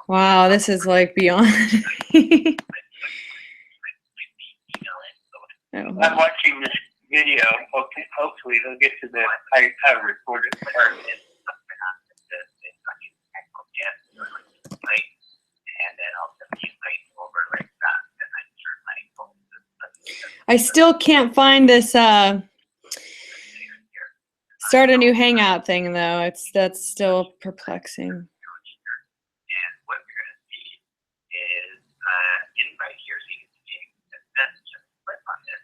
Wow, this is like beyond. I'm watching this video. Okay, hopefully they'll get to the I recorded part. I still can't find this start a new hangout thing though. That's still perplexing. And what you're going to see is invite here, so you can see just click on this.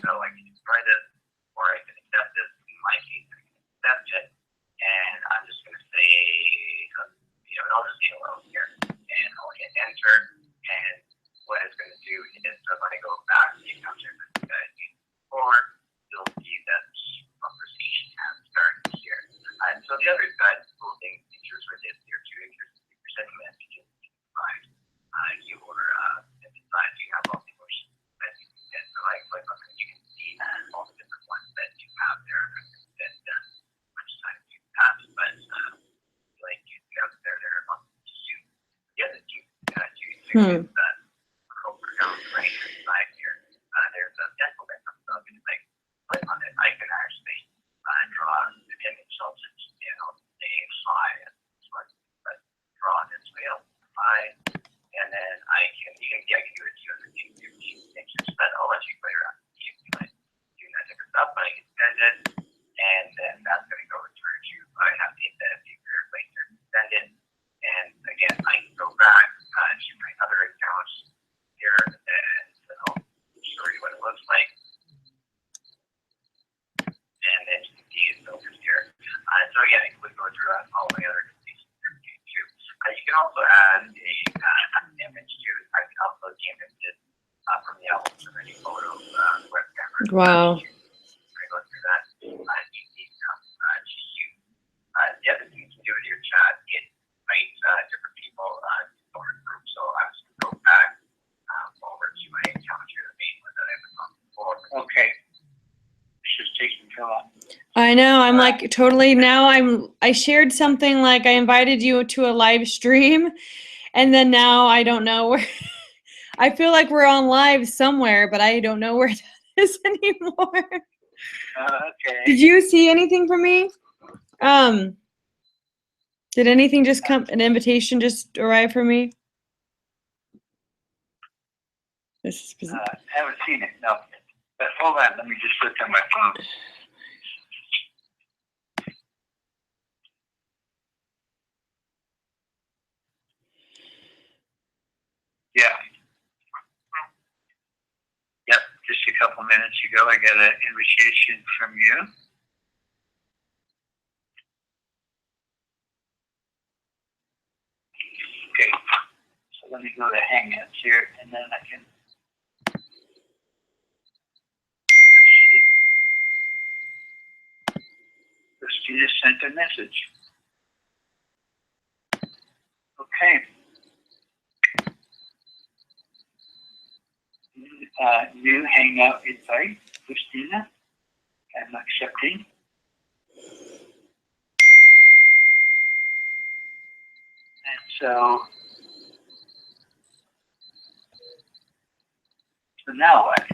So I can try this, or I can accept this. In my case, I can accept it, and I'm just going to say, I'll just say hello here, and I'll hit enter. And what it's going to do is, so if I go back to the account that I used before, you'll see that the conversation has started here. So the other cool thing, features with this here too, if you're sending messages inside, you have all the emotions that you can get. So I click on it, you can see all the different ones that you have there. And much time you have, but like you have there are lots of you. Yeah, that you use that over down the right hand side here. There's a dental that comes up, and like click on it, I can actually draw an image. I'll just say hi, but draw this whale hi, and then I can do it to other pictures, but I'll let you play around and see if you like doing that different stuff. But I can send it, and then that's going to go through to I have the embedded figure later to send it, and again I can go back to my other accounts here, and I'll show you what it looks like. And then you can see it filters here. So yeah, I would go through all my other conversations too. You can also add an image too. I can upload the images from the album or any photo web camera. Wow. Go through that. You need to use. The other thing you can do with your chat is invite different people to our group. So I'm just going to go back over to my account here, the main one that I've been on before. Okay. Just taking too long. I know. I'm like totally now. I shared something like I invited you to a live stream, and then now I don't know where. I feel like we're on live somewhere, but I don't know where that is anymore. Okay. Did you see anything from me? Did anything just come? An invitation just arrive for me? This is. Haven't seen it. No. But hold on. Let me just look on my phone. Yeah. Yep, just a couple minutes ago, I got an invitation from you. Okay, so let me go to Hangouts here, and then I can. Christina sent a message. Okay. New Hangout invite, Christina. I'm accepting. And so now what?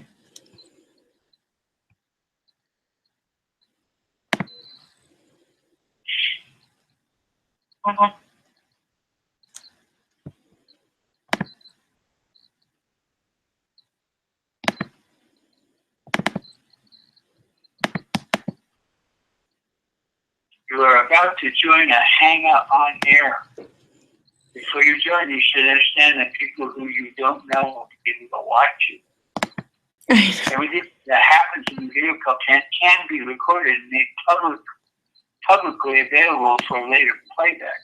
You are about to join a Hangout on air. Before you join, you should understand that people who you don't know will be able to watch you. Everything that happens in the video content can be recorded and made publicly available for later playback.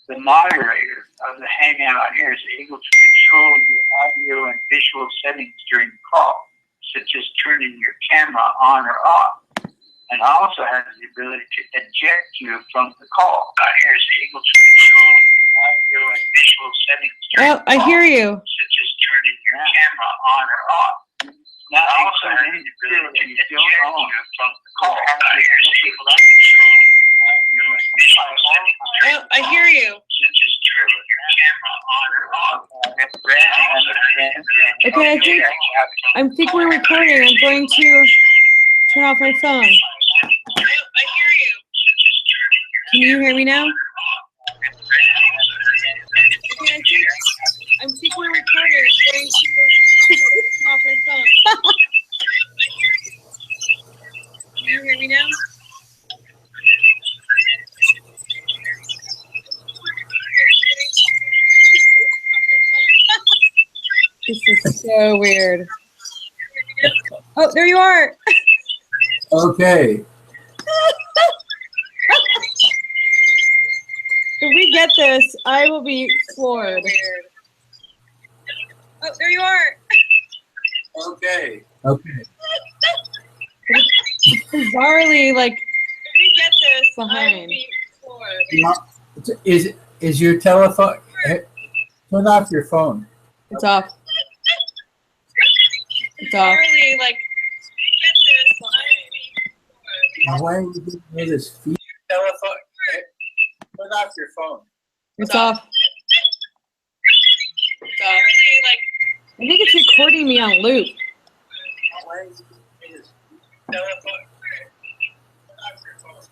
The moderator of the Hangout on air is able to control your audio and visual settings during the call, such as turning your camera on or off, and also has the ability to eject you from the call. Here is able to control your audio and visual settings during the call, I hear you. such as turning your camera on or off. Now also has the ability to eject you from the call. Here's able to control Oh, I hear you. Okay, I think we're recording. I'm going to turn off my phone. I hear you. Can you hear me now? Okay, I think we're recording. I'm going to turn off my phone. Can you hear me now? This is so weird. Oh, there you are. Okay. If we get this, I will be floored. Oh, there you are. Okay. Okay. Bizarrely, like, if we get this, behind. I will be floored. Is your telephone? Turn off your phone. It's off. It's off. Bizarrely, like, if we get this, behind. Why are you giving me this feed? Telephone. Turn off your phone. It's off. It's off. I think it's recording me on loop. Why are you giving me this telephone? Turn off your phone.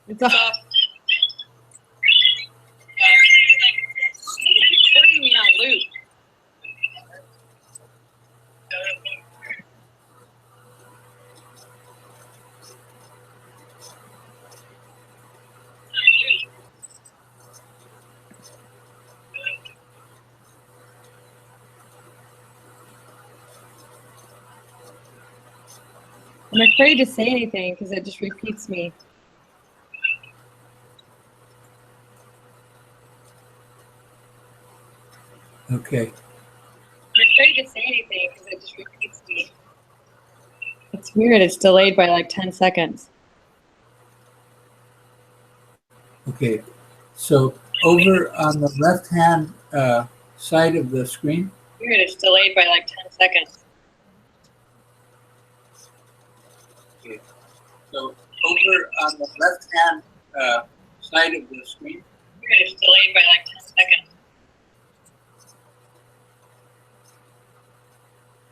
It's off. I think it's recording me on loop. I'm afraid to say anything because it just repeats me. Okay. I'm afraid to say anything because it just repeats me. It's weird. It's delayed by like 10 seconds. Okay. So over on the left-hand side of the screen. Weird. It's delayed by like 10 seconds. Okay. So over on the left-hand side of the screen. Weird. It's delayed by like 10 seconds.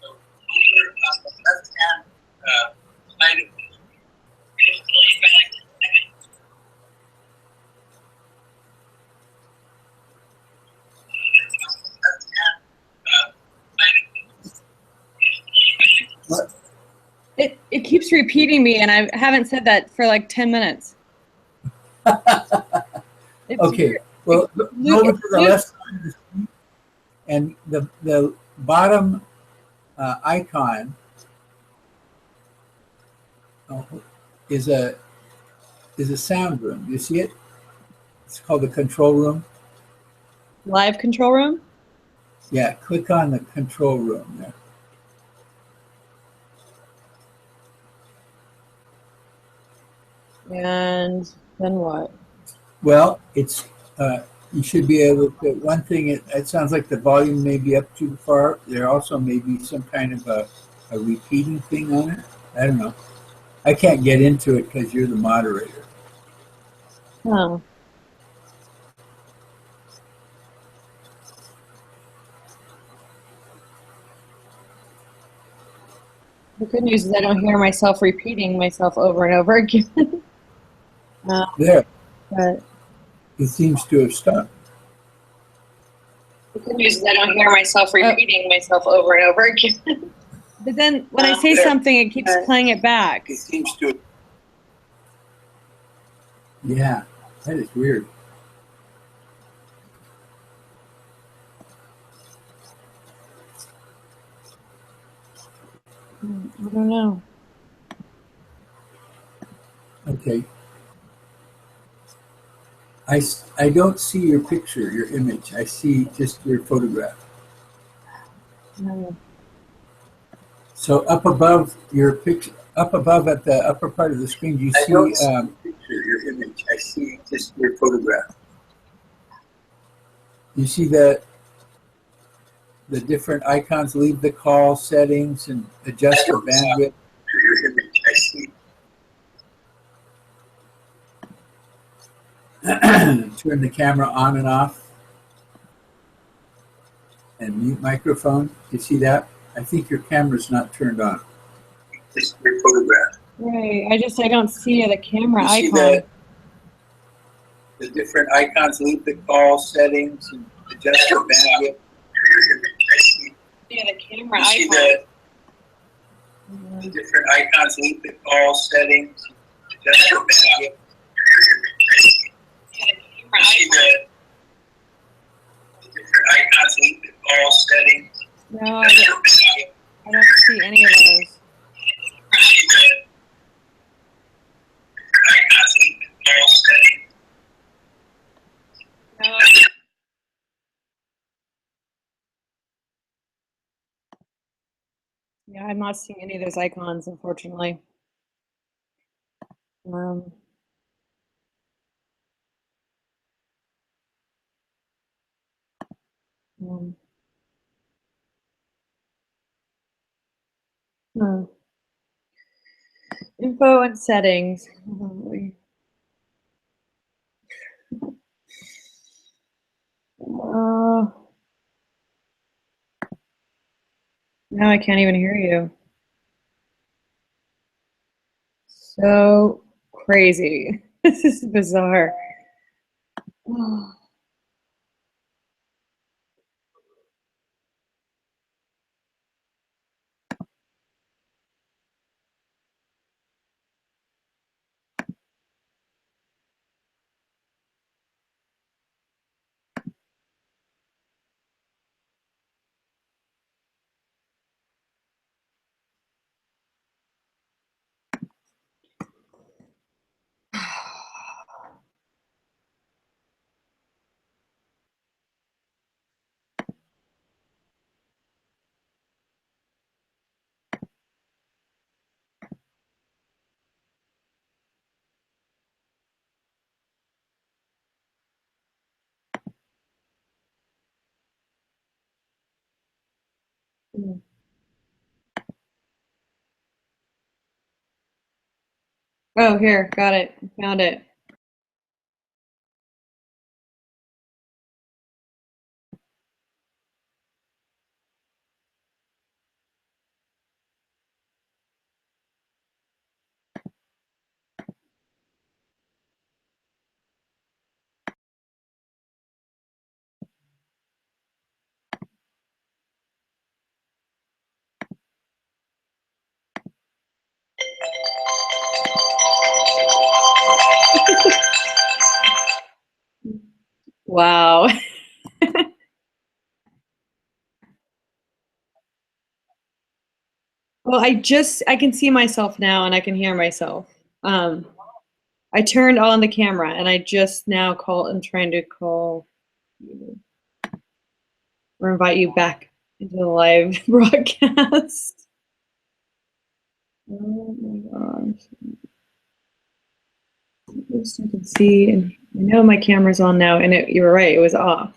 So over on the left-hand side of the screen. It's delayed by like 10 seconds. What? It keeps repeating me, and I haven't said that for like 10 minutes. It's Okay. weird. Well, go over to the left side of the screen, and the bottom icon is a sound room. You see it? It's called the control room. Live control room? Yeah, click on the control room there. And then what? Well, it's you should be able to. One thing, it sounds like the volume may be up too far. There also may be some kind of a repeating thing on it. I don't know. I can't get into it because you're the moderator. Oh. The good news is I don't hear myself repeating myself over and over again. There. But It seems to have stopped. the good news is I don't hear myself repeating myself over and over again. But then when I say something, it keeps playing it back. It seems to. Yeah, that is weird. I don't know. Okay. I don't see your picture, your image. I see just your photograph. So up above your picture, up above at the upper part of the screen, you see picture, your image. I see just your photograph. You see the different icons, leave the call, settings, and adjust the bandwidth. Your image. I see. turn the camera on and off, and mute microphone. You see that? I think your camera's not turned on. It's your photograph. Right. I don't see the camera You see icon. the different icons, leave the call settings, and adjust the bandwidth. Yeah, the camera You see icon. the different icons, leave the call settings, adjust the bandwidth. Yeah, the camera You see icon. the different icons, leave the call settings. No, I don't see any of those. You see the icons, leave the call settings. No. Yeah, I'm not seeing any of those icons, unfortunately. Um, um, hmm. Info and settings. Now I can't even hear you. So crazy. This is bizarre. Oh, here, got it. Found it. Wow. Well, I can see myself now and I can hear myself. I turned on the camera and I just now I'm trying to call you or invite you back into the live broadcast. Oh my gosh. At least I can see, and I know my camera's on now, and you were right, it was off.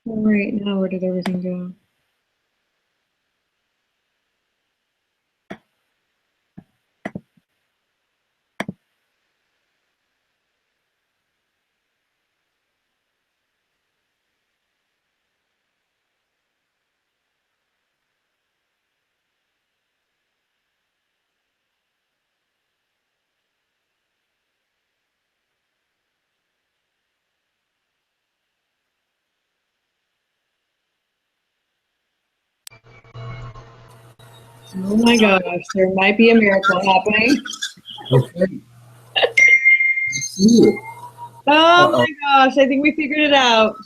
All right, now where did everything go? Oh my gosh, there might be a miracle happening. Okay. See you. Oh my gosh, I think we figured it out.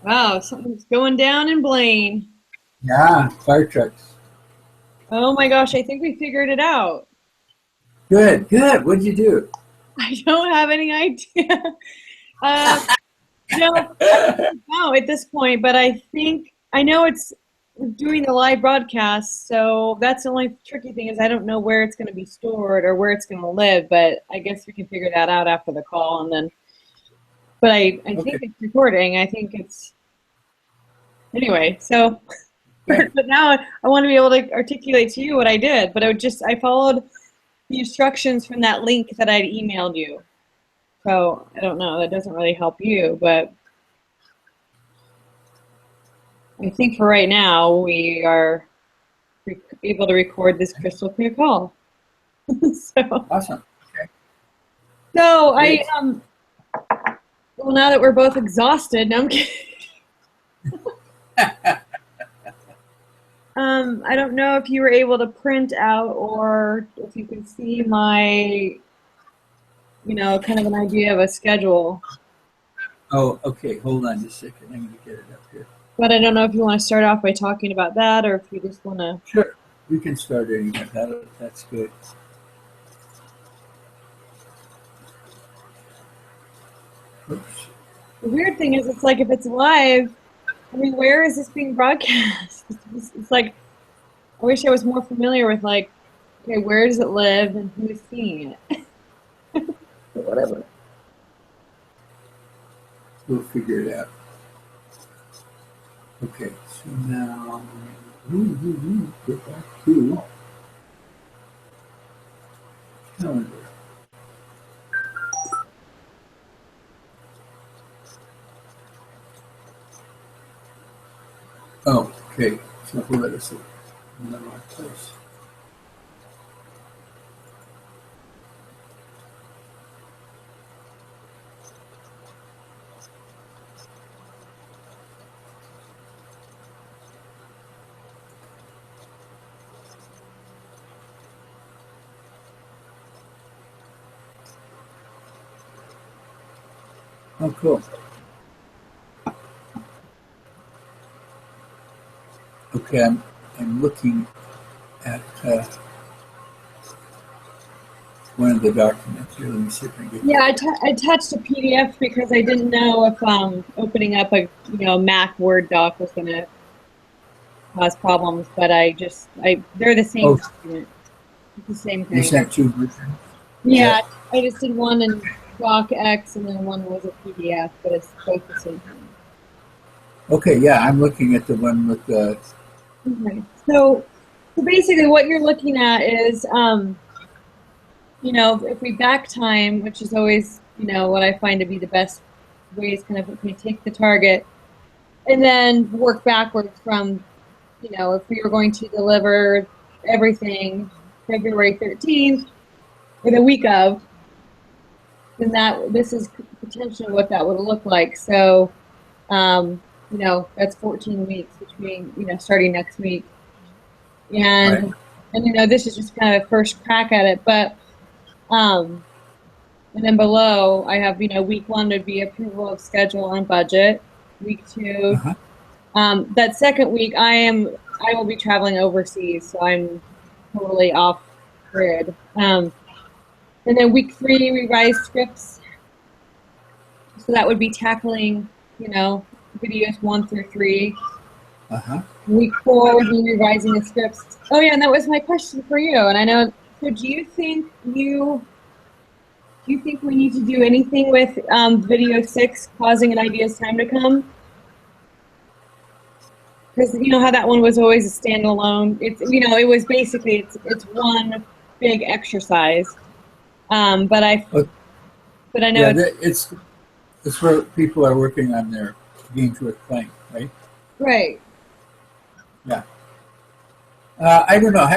Wow, something's going down in Blaine. Yeah, fire trucks. Oh my gosh, I think we figured it out. Good, good. What'd you do? I don't have any idea. No, I don't know at this point, but I think I know it's doing the live broadcast, so that's the only tricky thing is I don't know where it's going to be stored or where it's going to live, but I guess we can figure that out after the call and then. But I think Okay. it's recording. I think it's anyway. So, Yeah. but now I want to be able to articulate to you what I did. But I followed the instructions from that link that I'd emailed you. So I don't know. That doesn't really help you, but I think for right now we are able to record this crystal clear call. So, Awesome. Okay. so Great. well, now that we're both exhausted, no, I'm kidding. I don't know if you were able to print out or if you can see my, kind of an idea of a schedule. Oh, okay. Hold on just a second. I'm going to get it up here. But I don't know if you want to start off by talking about that or if you just want to. Sure. We can start anyway. That's good. Oops. The weird thing is, it's like if it's live, I mean, where is this being broadcast? It's like, I wish I was more familiar with, like, okay, where does it live and who's seeing it? But whatever. We'll figure it out. Okay, so now get back to calendar. Oh, okay. So let us see. In the right place. Oh, cool. Okay, I'm looking at one of the documents here. Let me see if I can get. Yeah, I touched a PDF because I didn't know if opening up a Mac Word doc was going to cause problems, but they're the same document. It's the same thing. You sent two versions? Yeah, I just did one in DocX and then one was a PDF, but it's both the same thing. Okay, yeah, I'm looking at the one with the. Okay. So basically what you're looking at is, if we back time, which is always, what I find to be the best way is kind of if we take the target and then work backwards from, if we were going to deliver everything February 13th or the week of, then this is potentially what that would look like. So, that's 14 weeks between, starting next week. And, Right. and this is just kind of a first crack at it. But, and then below I have, week 1 would be approval of schedule and budget. Week 2, that second week I will be traveling overseas, so I'm totally off grid. And then week 3, revise scripts. So that would be tackling, videos 1 through 3. Week 4 would be revising the scripts. Oh yeah, and that was my question for you. And I know. So do you think we need to do anything with video 6, causing an idea's time to come? Because you know how that one was always a standalone. It was basically it's one big exercise. But I know it's where people are working on their games worth playing, right? Right. Yeah. I don't know.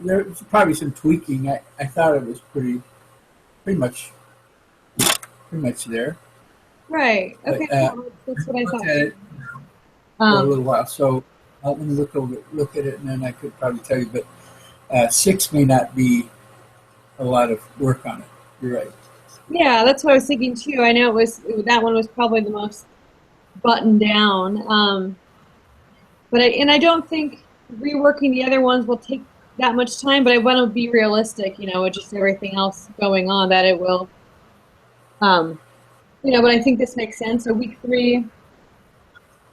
There's probably some tweaking. I thought it was pretty much there. Right. Okay. But, that's what I thought. At it for a little while, so let me look at it, and then I could probably tell you. But 6 may not be a lot of work on it. You're right. Yeah, that's what I was thinking too. I know that one was probably the most buttoned down. But I don't think reworking the other ones will take that much time. But I want to be realistic, with just everything else going on, that it will. But you know, but I think this makes sense. So week 3,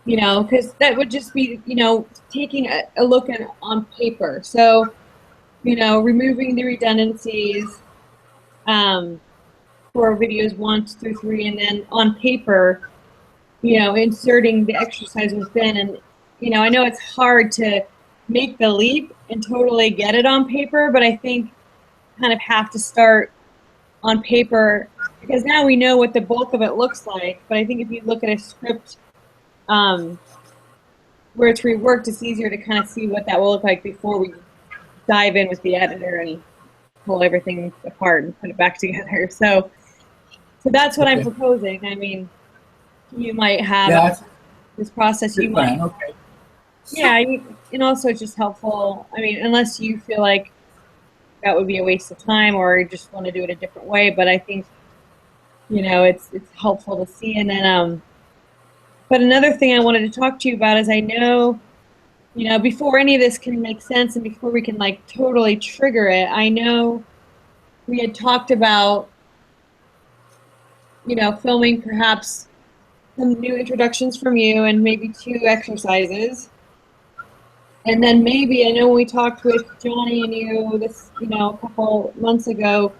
you know, because that would just be, you know, taking a look at on paper. So, you know, removing the redundancies for videos 1 through 3, and then on paper, you know, inserting the exercise within. And, you know, I know it's hard to make the leap and totally get it on paper, but I think kind of have to start on paper because now we know what the bulk of it looks like. But I think if you look at a script where it's reworked, it's easier to kind of see what that will look like before we dive in with the editor and pull everything apart and put it back together. So that's what I'm proposing. I mean, you might have this process. You might, yeah, and also it's just helpful. I mean, unless you feel like that would be a waste of time or you just want to do it a different way. But I think, you know, it's helpful to see. And then, but another thing I wanted to talk to you about is I know, you know, before any of this can make sense and before we can like totally trigger it, I know we had talked about, you know, filming perhaps some new introductions from you and maybe 2 exercises. And then maybe, I know when we talked with Johnny and you this, you know, a couple months ago,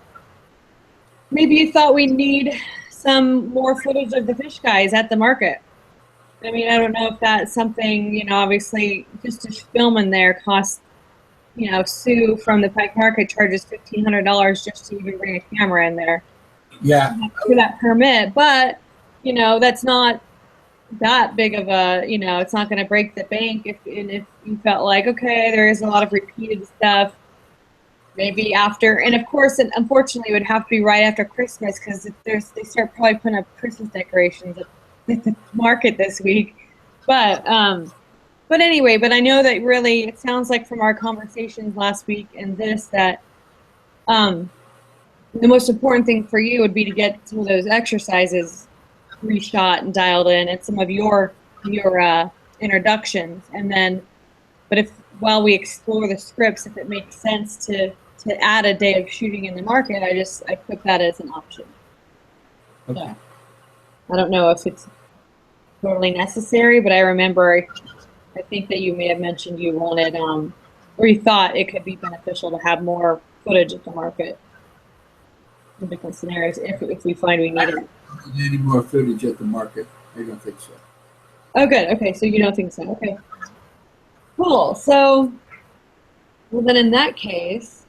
maybe you thought we need some more footage of the fish guys at the market. I mean, I don't know if that's something, you know, obviously just to film in there costs, you know, Sue from the Pike Market charges $1,500 just to even bring a camera in there. Yeah. For that permit, but, you know, that's not that big of a, you know, it's not going to break the bank if you felt like, okay, there is a lot of repeated stuff, maybe after, and of course, and unfortunately, it would have to be right after Christmas because they start probably putting up Christmas decorations at the market this week. But anyway, but I know that really, it sounds like from our conversations last week and this that the most important thing for you would be to get some of those exercises reshot and dialed in and some of your introductions. And then, but if while we explore the scripts, if it makes sense to add a day of shooting in the market, I put that as an option. Okay. So, I don't know if it's totally necessary, but I remember, I think that you may have mentioned you wanted, or you thought it could be beneficial to have more footage at the market in different scenarios if we find we need it. Any more footage at the market? I don't think so. Oh, good. Okay, so you don't think so. Okay. Cool. So, well, then in that case,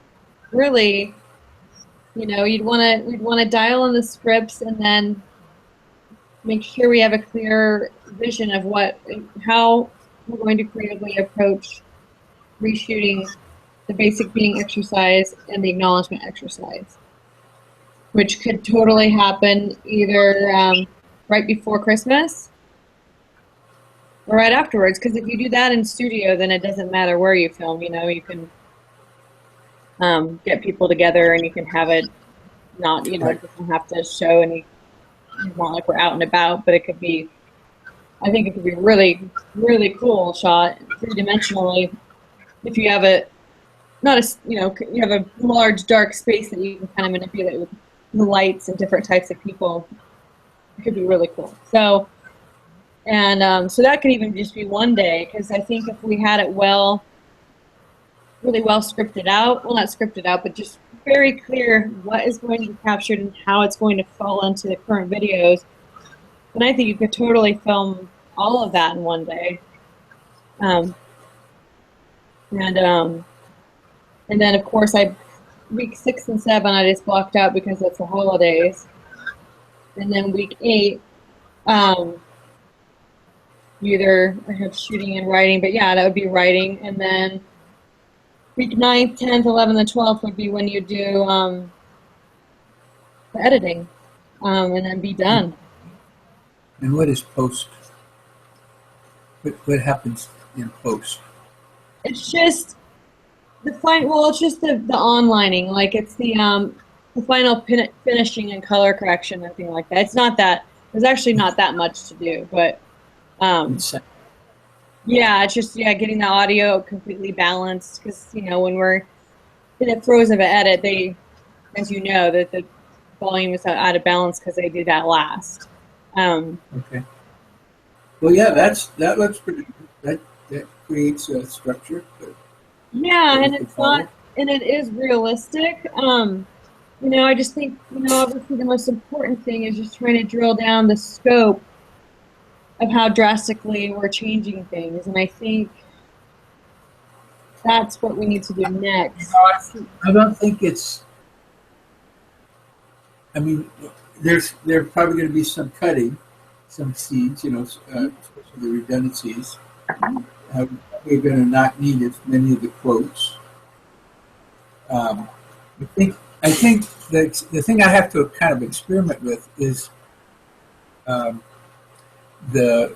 really, you know, we'd want to dial in the scripts and then make sure we have a clear vision of how we're going to creatively approach reshooting the basic being exercise and the acknowledgement exercise, which could totally happen either right before Christmas or right afterwards. Because if you do that in studio, then it doesn't matter where you film. You know, you can get people together and you can have it not, you know, it doesn't have to show any, not like we're out and about, but it could be, I think it could be really, really cool shot 3-dimensionally if you have a, not a, you know, you have a large dark space that you can kind of manipulate with the lights and different types of people. It could be really cool. So, and so that could even just be one day, because I think if we had it really well scripted out, well, not scripted out, but just very clear what is going to be captured and how it's going to fall into the current videos, then I think you could totally film all of that in one day. And then of course week 6 and 7 I just blocked out because it's the holidays, and then week 8 either I have shooting and writing, but yeah, that would be writing, and then week 9th, 10th, 11th, and 12th would be when you do the editing, and then be done. And what is post? What happens in post? It's just it's just the onlining, like it's the final finishing and color correction and thing like that. It's not that, there's actually not that much to do, but yeah, it's just, yeah, getting the audio completely balanced, because, you know, when we're in the throes of an edit, they, as you know, that the volume is out of balance because they do that last. Okay. Well, yeah, that looks pretty good. That creates a structure Yeah, that we and can it's not, follow. and it is realistic. You know, I just think, you know, obviously the most important thing is just trying to drill down the scope of how drastically we're changing things. And I think that's what we need to do You next. know, I don't think it's. I mean, there's probably going to be some cutting, some seeds. You know, especially the redundancies. We're going to not need as many of the quotes. Um, I think the thing I have to kind of experiment with is um, the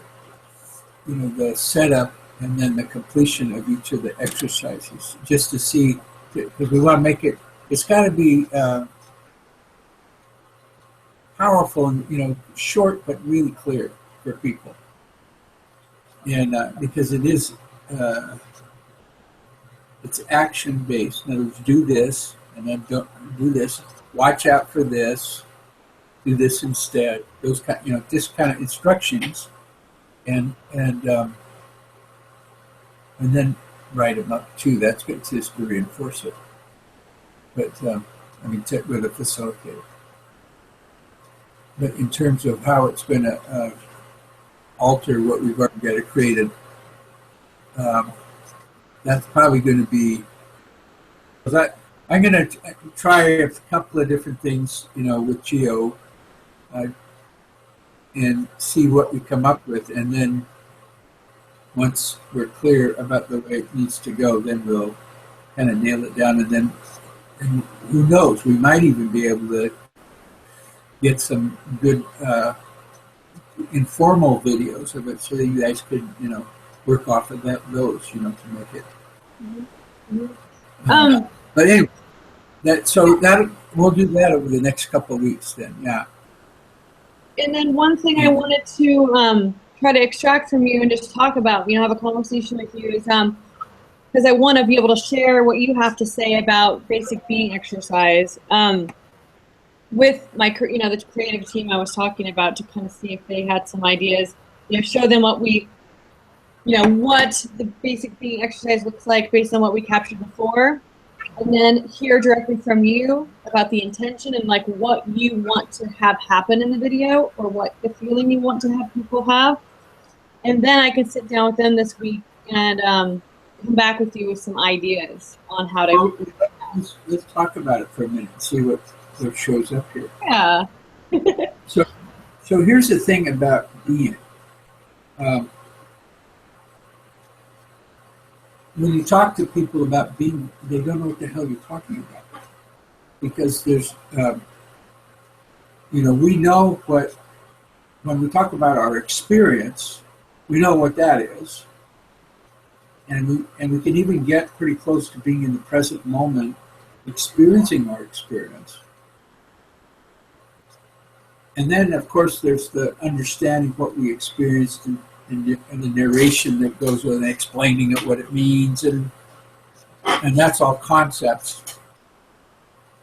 the setup and then the completion of each of the exercises, just to see, because we want to make it. It's got to be powerful and short but really clear for people, and because it is it's action based. In other words, do this and then don't do this. Watch out for this. Do this instead. Those kind, just kind of instructions, and and then write them up too. That's good just to reinforce it. But I mean, with a facilitator. But in terms of how it's going to alter what we've already got it created, um, that's probably going to be. Because I'm going to try a couple of different things, with Geo, and see what we come up with, and then once we're clear about the way it needs to go, then we'll kind of nail it down, and who knows, we might even be able to get some good informal videos of it so that you guys could, work off of those, to make it. Mhm. Um, But anyway, that we'll do that over the next couple of weeks then, yeah. and then one thing I wanted to try to extract from you and just talk about, have a conversation with you is because I want to be able to share what you have to say about basic being exercise with my, the creative team I was talking about, to kind of see if they had some ideas, show them what what the basic being exercise looks like based on what we captured before, and then hear directly from you about the intention and like what you want to have happen in the video, or what the feeling you want to have people have. And then I can sit down with them this week and come back with you with some ideas on how to. Let's talk about it for a minute and see what shows up here. Yeah. So here's the thing about being. When you talk to people about being, they don't know what the hell you're talking about, because there's, we know what, when we talk about our experience, we know what that is, and we can even get pretty close to being in the present moment, experiencing our experience. And then, of course, there's the understanding what we experienced and the narration that goes with it, explaining it, what it means, and that's all concepts.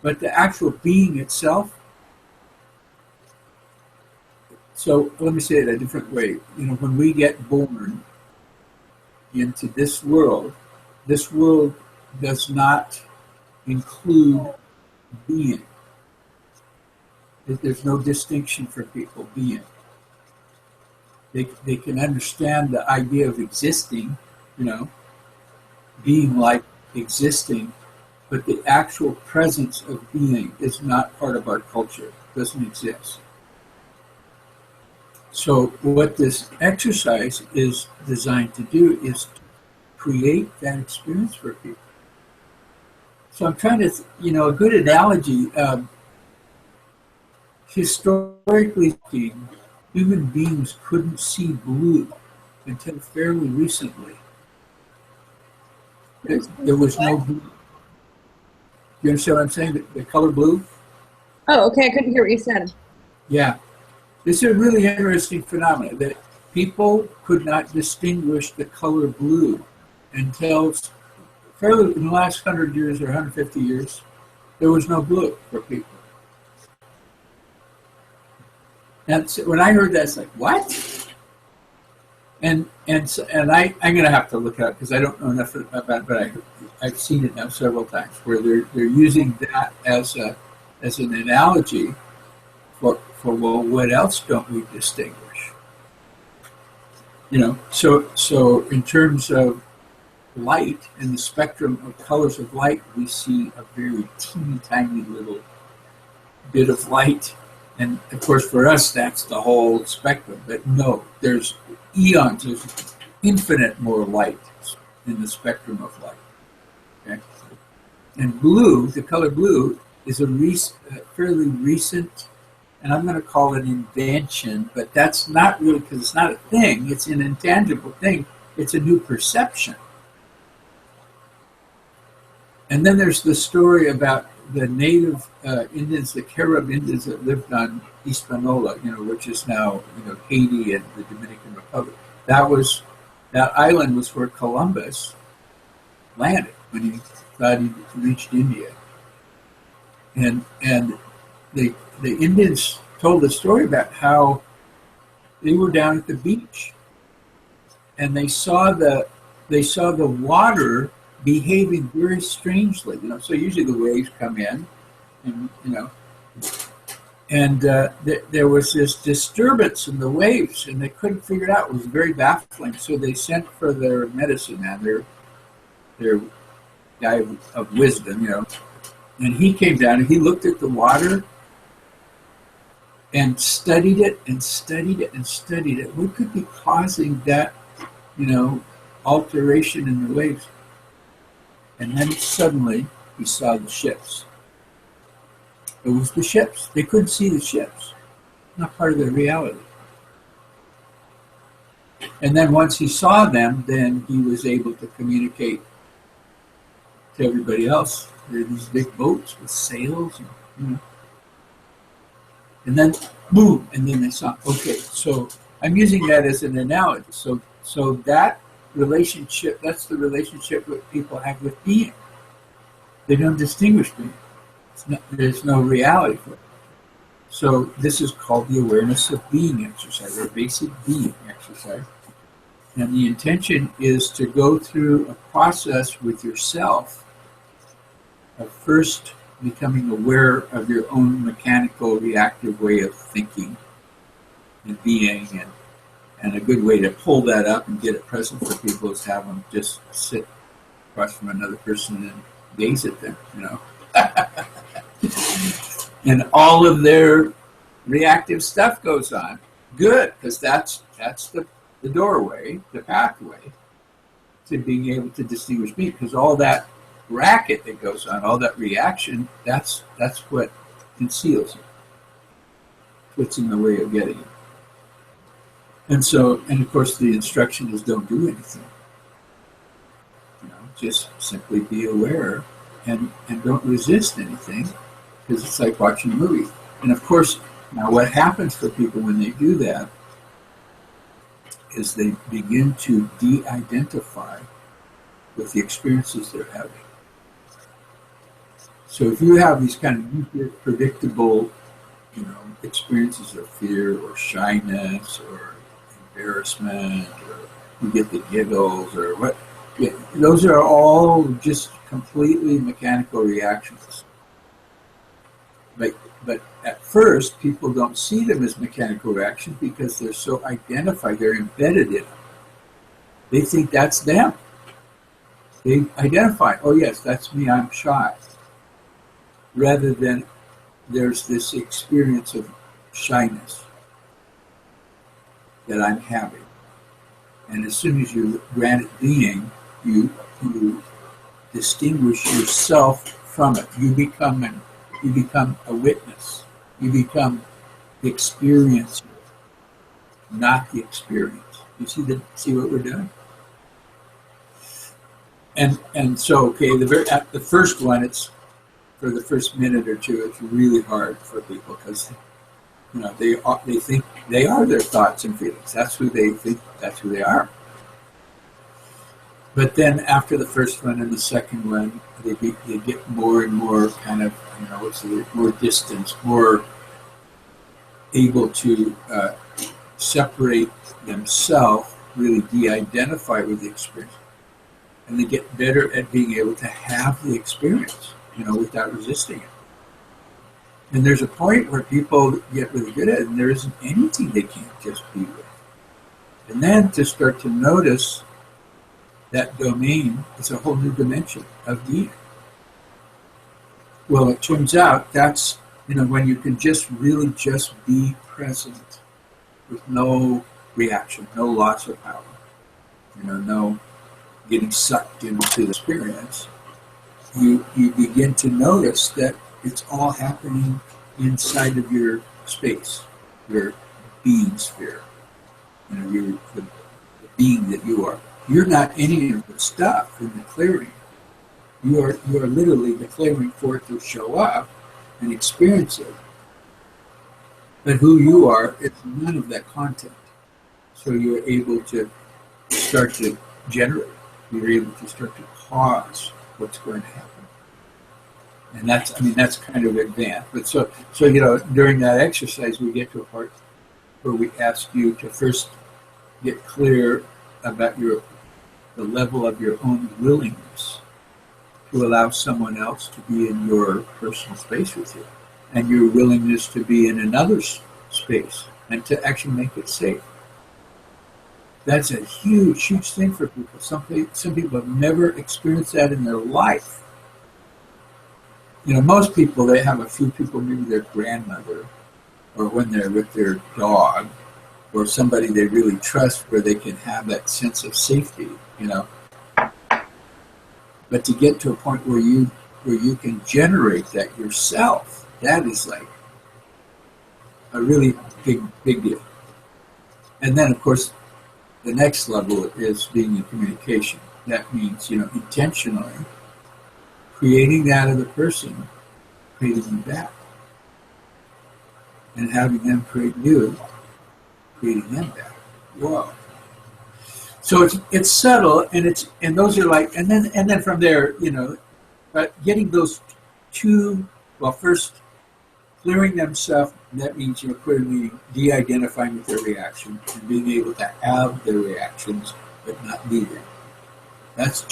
But the actual being itself. So let me say it a different way. When we get born into this world does not include being. There's no distinction for people being. They can understand the idea of existing, being like existing, but the actual presence of being is not part of our culture. It doesn't exist. So what this exercise is designed to do is create that experience for people. So I'm trying to, a good analogy, historically speaking, human beings couldn't see blue until fairly recently. There was no blue. You understand what I'm saying? The color blue? Oh, okay. I couldn't hear what you said. Yeah. This is a really interesting phenomenon, that people could not distinguish the color blue until fairly in the last 100 years or 150 years. There was no blue for people. And so when I heard that, it's like, what? And I'm going to have to look it up because I don't know enough about it, but I've seen it now several times where they're using that as an analogy for well, what else don't we distinguish? So in terms of light and the spectrum of colors of light, we see a very teeny tiny little bit of light. And of course, for us, that's the whole spectrum. But no, there's eons, there's infinite more light in the spectrum of light. Okay? And blue, the color blue, is a fairly recent, and I'm going to call it invention, but that's not really, because it's not a thing, it's an intangible thing. It's a new perception. And then there's the story about the native Indians, the Carib Indians that lived on Hispaniola, which is now, Haiti and the Dominican Republic. That island was where Columbus landed when he thought he reached India. And the Indians told the story about how they were down at the beach and they saw the water behaving very strangely. So usually the waves come in, and there was this disturbance in the waves, and they couldn't figure it out. It was very baffling. So they sent for their medicine man, their guy of wisdom, and he came down and he looked at the water and studied it and studied it and studied it. What could be causing that, alteration in the waves? And then suddenly he saw the ships. It was the ships. They couldn't see the ships. Not part of their reality. And then once he saw them, then he was able to communicate to everybody else. There are these big boats with sails, and then boom, and then they saw. Okay, so I'm using that as an analogy. So that relationship, that's the relationship that people have with being. They don't distinguish being. There's no reality for it. So this is called the awareness of being exercise, or basic being exercise. And the intention is to go through a process with yourself of first becoming aware of your own mechanical, reactive way of thinking and being. And a good way to pull that up and get it present for people is have them just sit across from another person and gaze at them, and all of their reactive stuff goes on. Good, because that's the doorway, the pathway to being able to distinguish me. Because all that racket that goes on, all that reaction, that's what conceals it. What's in the way of getting it. And of course, the instruction is don't do anything. Just simply be aware and don't resist anything, because it's like watching a movie. And of course, now what happens for people when they do that is they begin to de-identify with the experiences they're having. So if you have these kind of predictable, experiences of fear or shyness or embarrassment, or you get the giggles or what, those are all just completely mechanical reactions. But at first, people don't see them as mechanical reactions because they're so identified, they're embedded in them. They think that's them. They identify, oh yes, that's me, I'm shy. Rather than there's this experience of shyness that I'm having. And as soon as you grant it being, you distinguish yourself from it. You become a witness. You become the experiencer, not the experience. You see what we're doing? And so, okay, at the first one, it's for the first minute or two, it's really hard for people because they think they are their thoughts and feelings. That's who they think. That's who they are. But then after the first one and the second one, they get more and more kind of, more distance, more able to separate themselves, really de-identify with the experience, and they get better at being able to have the experience, without resisting it. And there's a point where people get really good at it, and there isn't anything they can't just be with. And then to start to notice that domain is a whole new dimension of being. Well, it turns out that's, when you can just really just be present with no reaction, no loss of power, no getting sucked into the experience, you begin to notice that it's all happening inside of your space, your being sphere, the being that you are. You're not any of the stuff in the clearing. You are literally declaring for it to show up and experience it. But who you are is none of that content. So you're able to start to generate. You're able to start to cause what's going to happen. And that's kind of advanced. But so during that exercise, we get to a part where we ask you to first get clear about the level of your own willingness to allow someone else to be in your personal space with you, and your willingness to be in another's space and to actually make it safe. That's a huge, huge thing for people. Some people have never experienced that in their life. Most people, they have a few people, maybe their grandmother, or when they're with their dog, or somebody they really trust, where they can have that sense of safety, But to get to a point where you can generate that yourself, that is like a really big deal. And then, of course, the next level is being in communication. That means, intentionally creating that of the person, creating you back, and having them create you, creating them back. Whoa! So it's subtle, and those are like, and then from there, getting those two. Well, first clearing themselves. That means clearly de-identifying with their reaction and being able to have their reactions, but not be them. That's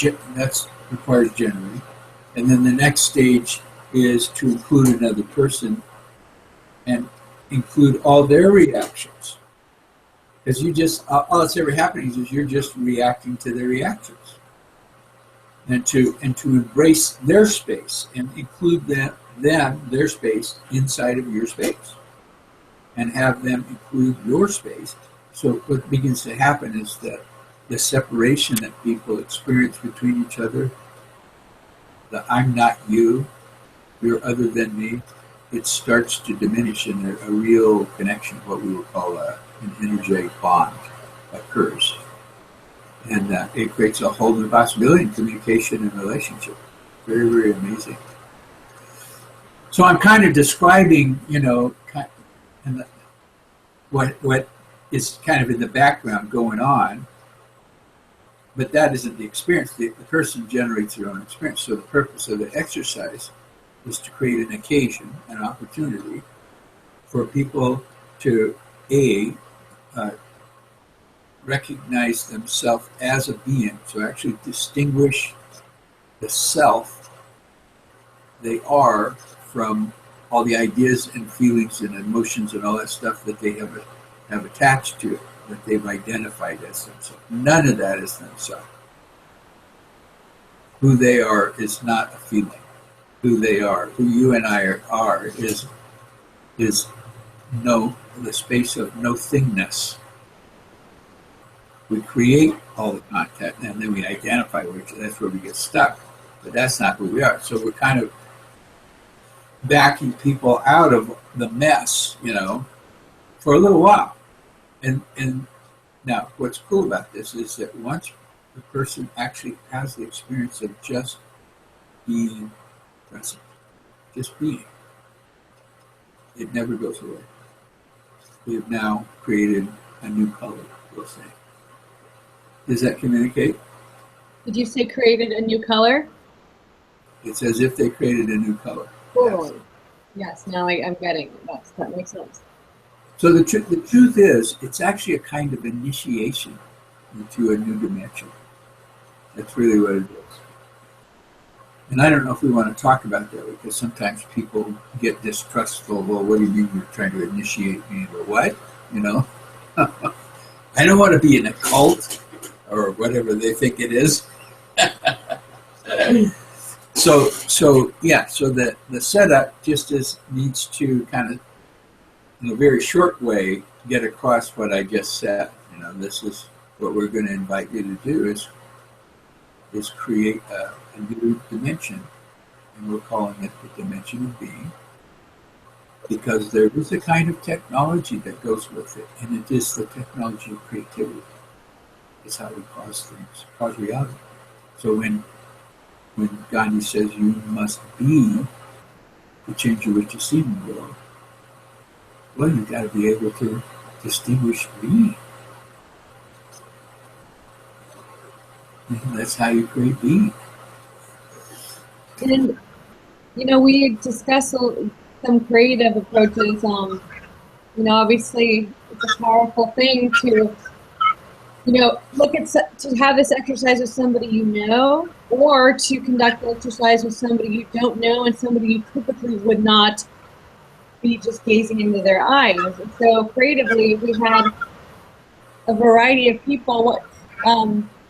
requires generating. And then the next stage is to include another person and include all their reactions. Because all that's ever happening is you're just reacting to their reactions. And to embrace their space and include their space inside of your space. And have them include your space. So what begins to happen is that the separation that people experience between each other, the I'm not you, you're other than me, it starts to diminish, and a real connection, what we would call an energetic bond, occurs. And it creates a whole new possibility in communication and relationship. Very, very amazing. So I'm kind of describing, what is kind of in the background going on, but that isn't the experience. The person generates their own experience. So the purpose of the exercise is to create an occasion, an opportunity for people to recognize themselves as a being, so actually distinguish the self they are from all the ideas and feelings and emotions and all that stuff that they have attached to it, that they've identified as themselves. None of that is themselves. Who they are is not a feeling. Who they are, who you and I are is the space of no thingness. We create all the content, and then we identify which. That's where we get stuck. But that's not who we are. So we're kind of backing people out of the mess, for a little while. And now, what's cool about this is that once the person actually has the experience of just being present, just being, it never goes away. We've now created a new color, we'll say. Does that communicate? Did you say created a new color? It's as if they created a new color. Totally. Yes, now I'm getting that. That makes sense. So the truth is, it's actually a kind of initiation into a new dimension. That's really what it is. And I don't know if we want to talk about that, because sometimes people get distrustful. Well, what do you mean you're trying to initiate me? Or what? You know? I don't want to be in a cult or whatever they think it is. So the setup just needs to kind of, in a very short way, get across what I just said. You know, this is what we're going to invite you to do is create a new dimension, and we're calling it the dimension of being, because there is a kind of technology that goes with it, and it is the technology of creativity. It's how we cause things, cause reality. So when Gandhi says you must be the change in which you see in the world, well, you've got to be able to distinguish being. And that's how you create being. And, you know, we discussed some creative approaches. You know, obviously it's a powerful thing to, you know, to have this exercise with somebody you know, or to conduct the exercise with somebody you don't know and somebody you typically would not be just gazing into their eyes. So creatively, we had a variety of people.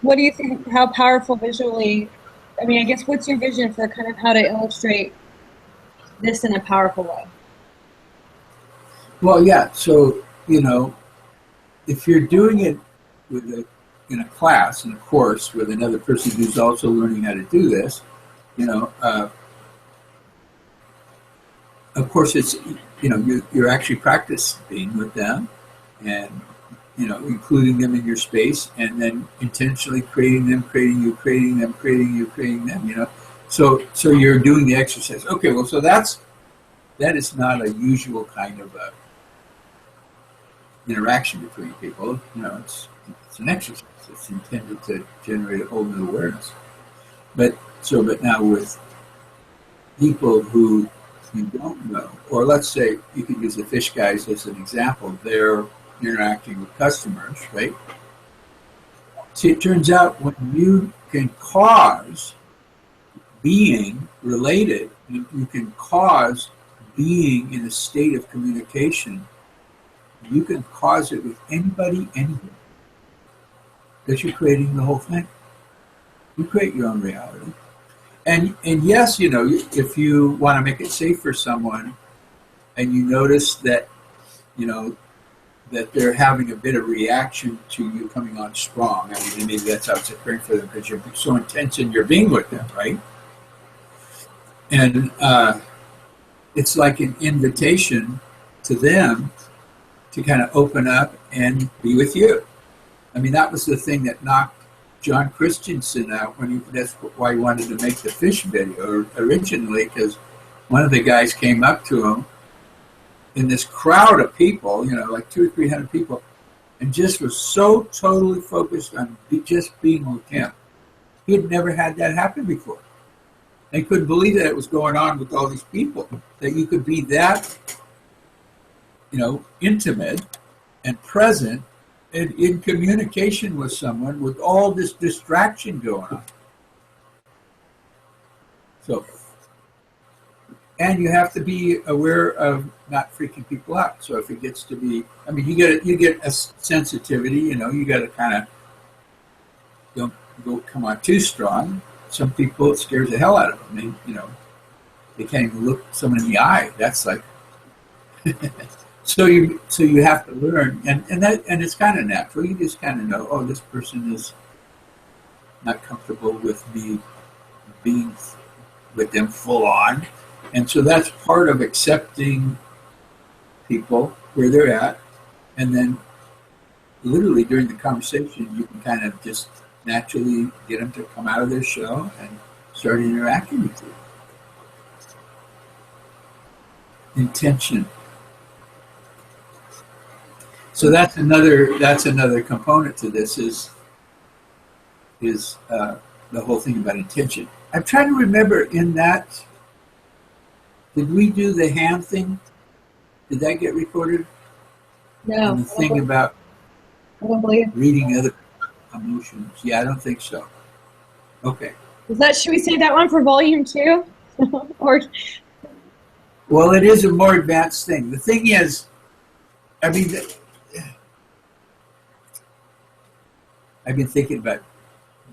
What do you think, how powerful visually, I mean, I guess, what's your vision for kind of how to illustrate this in a powerful way? Well, yeah, so, you know, if you're doing it in a class, in a course, with another person who's also learning how to do this, you know, of course, it's, you know, you're actually practicing with them, and, you know, including them in your space, and then intentionally creating them, creating you, creating them, creating you, creating them, you know. So you're doing the exercise. Okay, well, so that is not a usual kind of interaction between people. You know, it's an exercise. It's intended to generate a whole new awareness. But now with people who you don't know, or let's say you could use the fish guys as an example. They're interacting with customers, right? See, it turns out when you can cause being related, you can cause being in a state of communication, you can cause it with anybody, anywhere. Because you're creating the whole thing. You create your own reality. And yes, you know, if you want to make it safe for someone and you notice that, you know, that they're having a bit of reaction to you coming on strong. I mean, maybe that's how it's occurring for them because you're so intense in your being with them, right? And it's like an invitation to them to kind of open up and be with you. I mean, that was the thing that knocked John Christensen out that's why he wanted to make the fish video originally, because one of the guys came up to him in this crowd of people, you know, like 200 or 300 people, and just was so totally focused on just being with him. He had never had that happen before. They couldn't believe that it was going on with all these people, that you could be that, you know, intimate and present and in communication with someone with all this distraction going on. So, and you have to be aware of not freaking people out. So if it gets to be, I mean, you get a sensitivity, you know, you got to kind of don't come on too strong. Some people, it scares the hell out of them. They, you know, they can't even look someone in the eye. That's like, so you have to learn, and it's kind of natural. You just kind of know, oh, this person is not comfortable with me being with them full on. And so that's part of accepting people where they're at. And then literally during the conversation, you can kind of just naturally get them to come out of their shell and start interacting with you. Intention. So that's another component to this is the whole thing about intention. I'm trying to remember in that, did we do the hand thing? Did that get recorded? No, And the thing about I don't believe. reading other emotions, yeah, I don't think so. Okay. Should we say that one for volume 2? Or Well, it is a more advanced thing. The thing is, I mean, I've been thinking about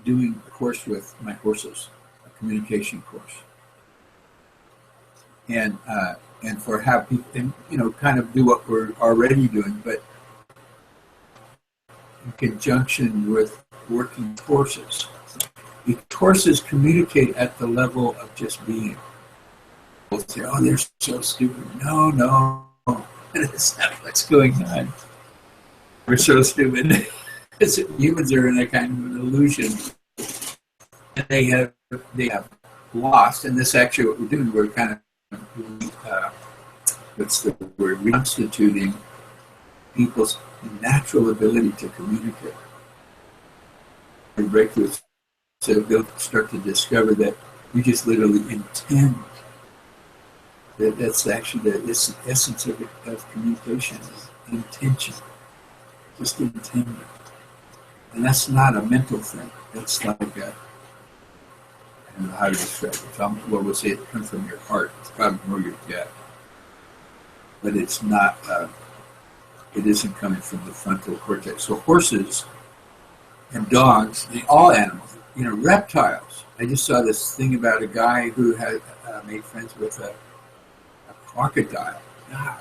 doing a course with my horses, a communication course, and for how people, and, you know, kind of do what we're already doing, but in conjunction with working horses. Because horses communicate at the level of just being. People say, "Oh, they're so stupid." No, no, that's not what's going on. We're so stupid. Humans are in a kind of an illusion, and they have lost. And this actually, what we're doing, we're kind of what's the word? Reconstituting people's natural ability to communicate. Breakthroughs, so they'll start to discover that we just literally intend. That's actually the essence of communication is intention, just intending. And that's not a mental thing. That's like a, I don't know how to describe it. Well, we'll say it comes from your heart. It's probably more your gut. But it's not, it isn't coming from the frontal cortex. So horses and dogs, all animals, you know, reptiles. I just saw this thing about a guy who had made friends with a crocodile. God.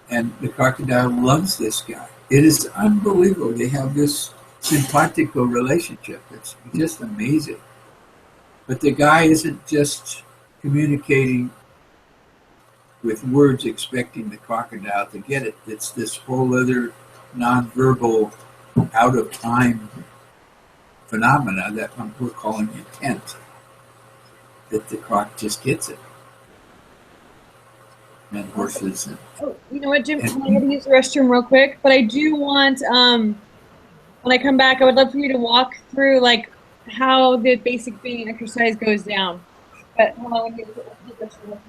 And the crocodile loves this guy. It is unbelievable. They have this simpatico relationship. It's just amazing. But the guy isn't just communicating with words expecting the crocodile to get it. It's this whole other nonverbal, out of time phenomena that we're calling intent. That the croc just gets it. And horses. oh, you know what, Jim? I'm going to use the restroom real quick, but I do want, when I come back, I would love for you to walk through like how the basic breathing exercise goes down. But hold on, let me get this real quick.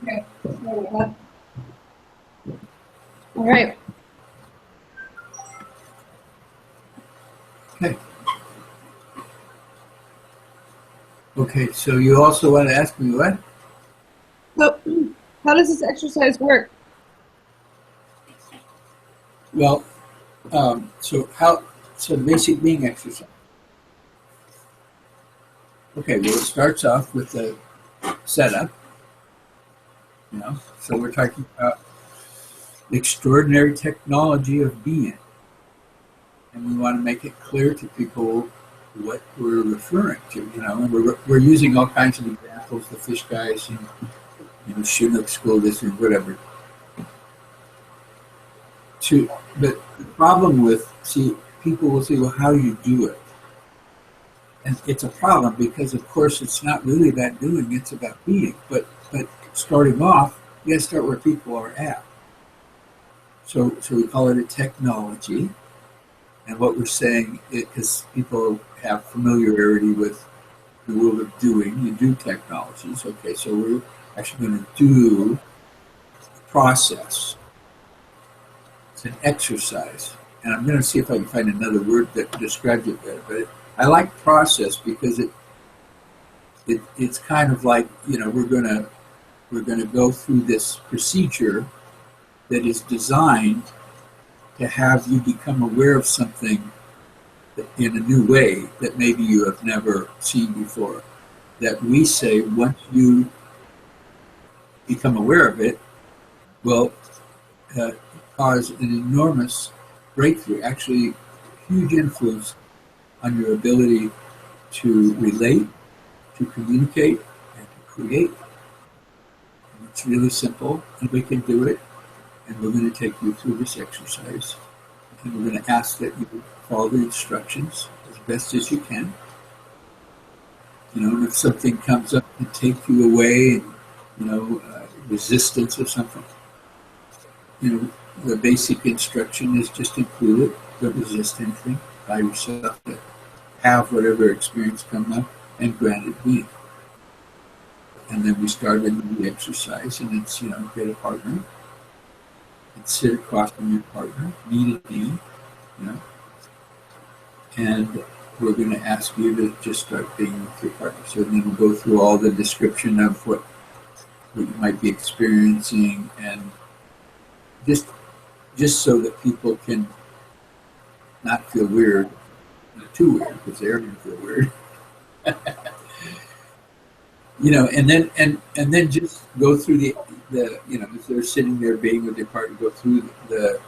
Okay. All right. Okay. Okay, so you also want to ask me what? So, how does this exercise work? Well, so how So the basic being exercise. Okay, well, it starts off with the setup, you know. So we're talking about the extraordinary technology of being, and we want to make it clear to people what we're referring to, you know. And we're using all kinds of examples, the fish guys, and Chinook school district, whatever. But the problem with people will say, well, how do you do it? And it's a problem because, of course, it's not really about doing; it's about being. But starting off, you got to start where people are at. So we call it a technology, and what we're saying, because people have familiarity with the world of doing, you do technologies. Okay, so we're actually going to do a process. It's an exercise, and I'm going to see if I can find another word that describes it better. But I like process because it's kind of like, we're going to go through this procedure that is designed to have you become aware of something in a new way that maybe you have never seen before. That we say once you become aware of it will cause an enormous breakthrough, actually huge influence on your ability to relate, to communicate, and to create. And it's really simple, and we can do it. And we're going to take you through this exercise. And we're going to ask that you follow the instructions as best as you can. And if something comes up and take you away, and, resistance or something, the basic instruction is just include it. Don't resist anything. Allow yourself to have whatever experience comes up and grant it be. And then we start a new exercise, and it's, get a partner. And sit across from your partner, knee to knee, and we're going to ask you to just start being with your partner. So then we'll go through all the description of what you might be experiencing, and just so that people can not feel weird, not too weird, because they're going to feel weird. And then just go through the if they're sitting there being with their partner, go through the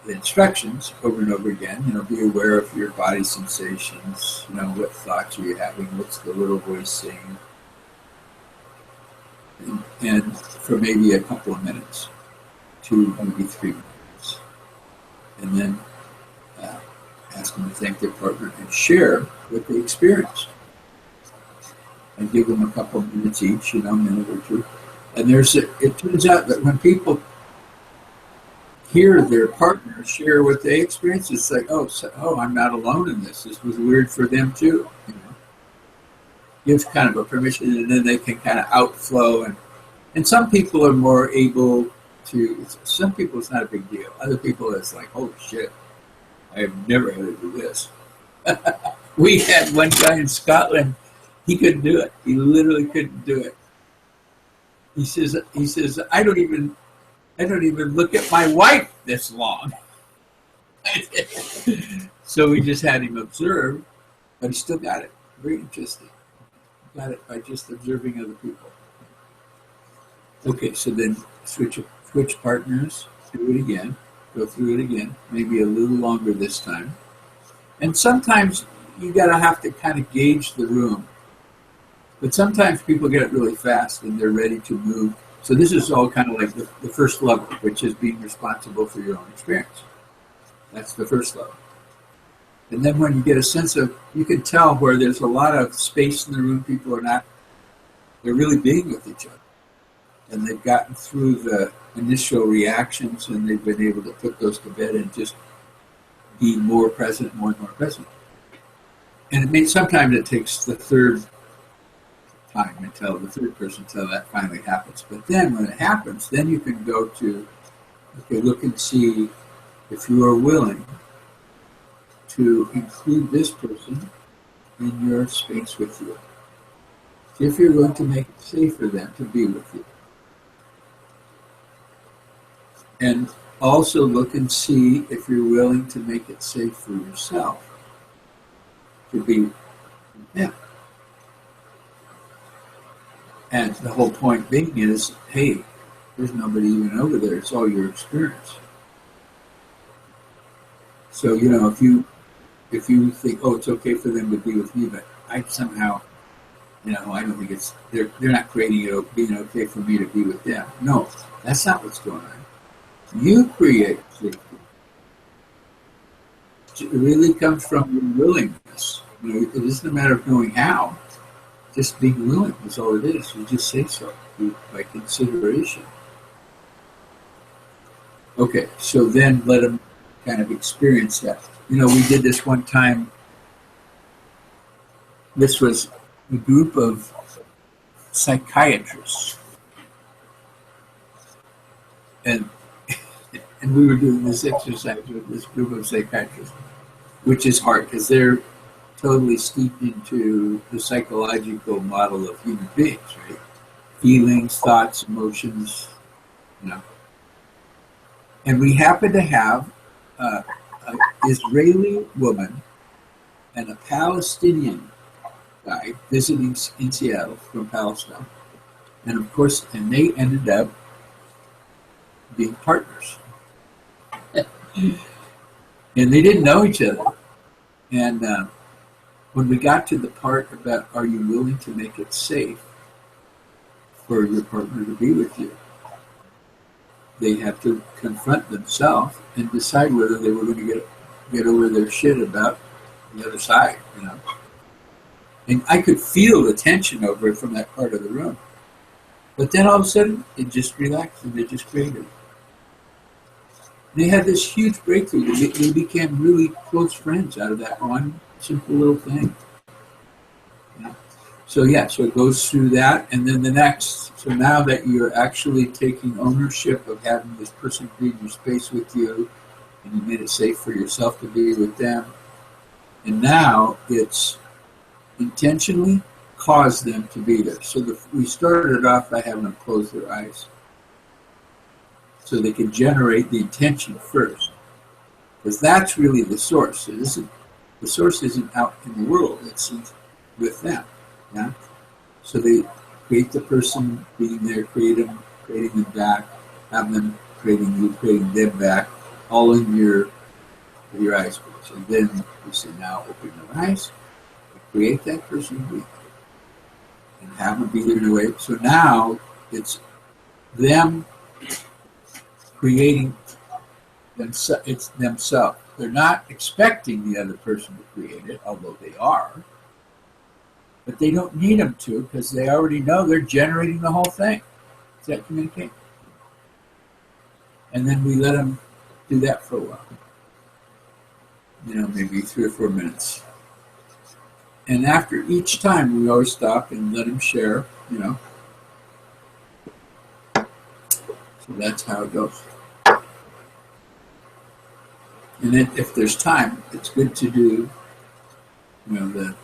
instructions over and over again. Be aware of your body sensations. What thoughts are you having? What's the little voice saying? And for maybe a couple of minutes, 2, maybe 3 minutes, and then ask them to thank their partner and share what they experienced. And give them a couple of minutes each, a minute or two. And it turns out that when people hear their partner share what they experience, it's like, oh, I'm not alone in this. This was weird for them too. Gives kind of a permission, and then they can kind of outflow. And some people are more able to. Some people it's not a big deal. Other people it's like, holy shit, I have never had to do this. We had one guy in Scotland. He couldn't do it. He literally couldn't do it. He says, I don't even look at my wife this long. So we just had him observe, but he still got it. Very interesting. Got it by just observing other people. Okay, so then switch partners, do it again, go through it again, maybe a little longer this time. And sometimes you have to kind of gauge the room. But sometimes people get it really fast and they're ready to move. So this is all kind of like the first level, which is being responsible for your own experience. That's the first level. And then when you get a sense of, you can tell where there's a lot of space in the room, people they're really being with each other. And they've gotten through the initial reactions and they've been able to put those to bed and just be more present, more and more present. And sometimes it takes the third time until that finally happens. But then when it happens, then you can go to, look and see if you are willing to include this person in your space with you. See if you're going to make it safe for them to be with you. And also look and see if you're willing to make it safe for yourself to be with them. And the whole point being is, hey, there's nobody even over there. It's all your experience. So, you know, if you think, oh, it's okay for them to be with me, but I somehow, you know, I don't think it's they're not creating it being okay for me to be with them. No, that's not what's going on. You create safety. It really comes from your willingness. You know, it isn't a matter of knowing how. Just being willing is all it is. You just say so by consideration. Okay, so then let them kind of experience that. You know, we did this one time. This was a group of psychiatrists. And we were doing this exercise with this group of psychiatrists, which is hard because they're totally steeped into the psychological model of human beings, right? Feelings, thoughts, emotions, you know. And we happened to have an Israeli woman and a Palestinian guy visiting in Seattle from Palestine. And of course, and they ended up being partners. And they didn't know each other. And when we got to the part about are you willing to make it safe for your partner to be with you, they had to confront themselves and decide whether they were going to get over their shit about the other side, you know. And I could feel the tension over it from that part of the room. But then all of a sudden, it just relaxed and they just created. They had this huge breakthrough. They became really close friends out of that one simple little thing. Yeah. So it goes through that, and then the next. So now that you're actually taking ownership of having this person be in your space with you, and you made it safe for yourself to be with them, and now it's intentionally cause them to be there. So we started off by having them close their eyes, so they can generate the intention first, because that's really the source. The source isn't out in the world; it's with them. Yeah. So they create the person being there, creating them back, have them creating you, creating them back, all in your eyes. So then we say, now open your eyes, create that person with you, and have them be there in a way. So now it's them creating it's themselves. They're not expecting the other person to create it, although they are. But they don't need them to because they already know they're generating the whole thing. Does that communicate? And then we let them do that for a while. You know, maybe 3 or 4 minutes. And after each time, we always stop and let them share, you know. So that's how it goes. And then if there's time, it's good to do, you know,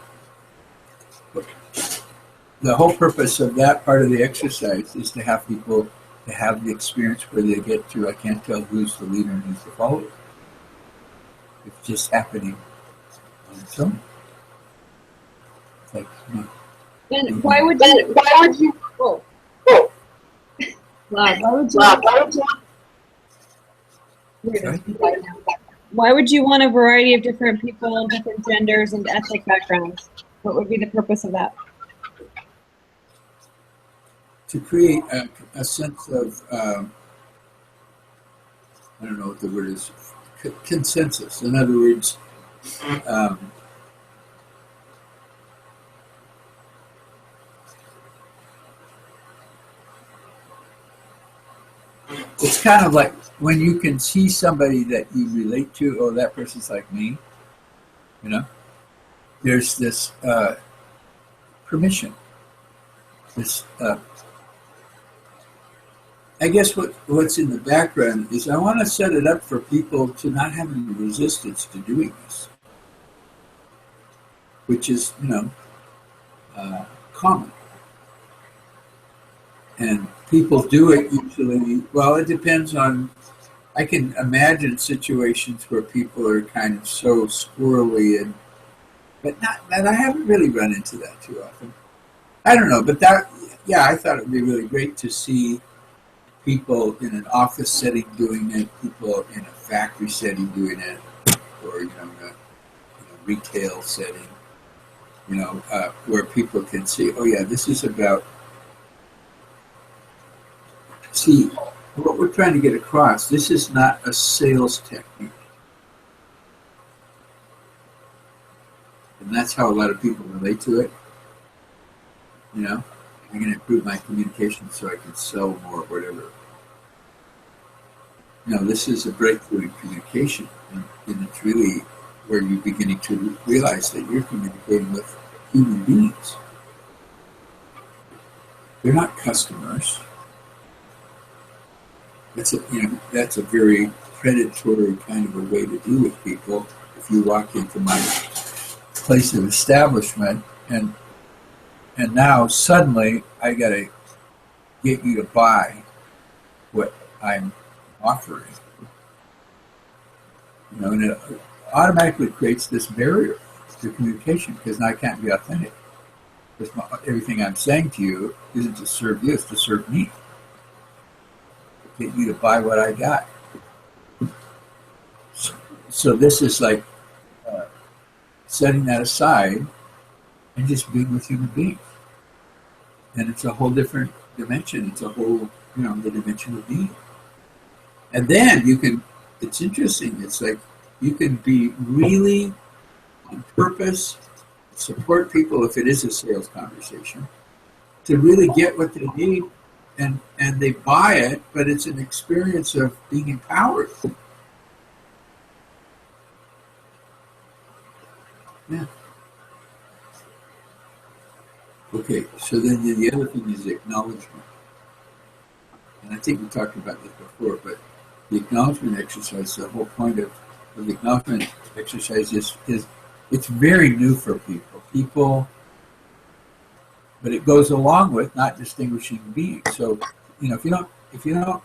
the whole purpose of that part of the exercise is to have people to have the experience where they get to, I can't tell who's the leader and who's the follower. It's just happening on its own. It's like, you know, And why would you? Oh. Wow, why would you want a variety of different people, different genders, and ethnic backgrounds? What would be the purpose of that? to create a sense of, I don't know what the word is, consensus. In other words, it's kind of like when you can see somebody that you relate to, oh, that person's like me, you know, there's this permission, this I guess what's in the background is I want to set it up for people to not have any resistance to doing this, which is, you know, common. And people do it usually, well, it depends on, I can imagine situations where people are kind of so squirrely and I haven't really run into that too often. I don't know, but yeah, I thought it would be really great to see people in an office setting doing it, people in a factory setting doing it, or in a retail setting, where people can see, oh yeah, this is about. See, what we're trying to get across. This is not a sales technique, and that's how a lot of people relate to it. I'm going to improve my communication so I can sell more, whatever. No, this is a breakthrough in communication, and it's really where you're beginning to realize that you're communicating with human beings. They're not customers. That's a very predatory kind of a way to deal with people. If you walk into my place of establishment and now suddenly I got to get you to buy what I'm offering, and it automatically creates this barrier to communication because now I can't be authentic. Because everything I'm saying to you isn't to serve you; it's to serve me. To get you to buy what I got. So this is like setting that aside and just being with human beings. And it's a whole different dimension. It's a whole, the dimension of being. And then it's interesting. It's like you can be really on purpose, support people if it is a sales conversation, to really get what they need and they buy it, but it's an experience of being empowered. Yeah. Okay, so then the other thing is the acknowledgement. And I think we talked about this before, but the acknowledgement exercise, the whole point of the acknowledgement exercise is it's very new for people. But it goes along with not distinguishing beings. So, if you don't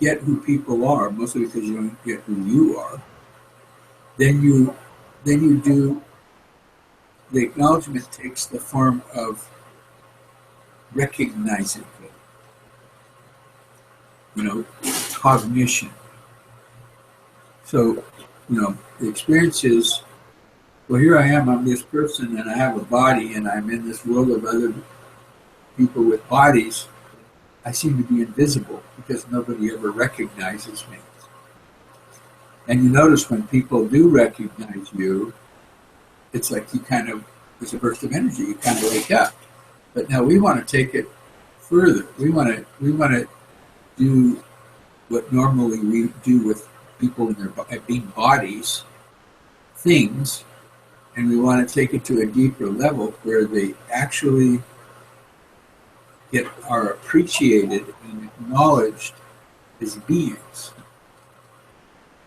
get who people are, mostly because you don't get who you are, then you do. The acknowledgement takes the form of recognizing them, cognition. So, the experience is, well, here I am, I'm this person, and I have a body, and I'm in this world of other people with bodies. I seem to be invisible because nobody ever recognizes me. And you notice when people do recognize you, it's like it's a burst of energy. You kind of wake up. But now we want to take it further. We want to do what normally we do with people in their being bodies, things, and we want to take it to a deeper level where they actually are appreciated and acknowledged as beings.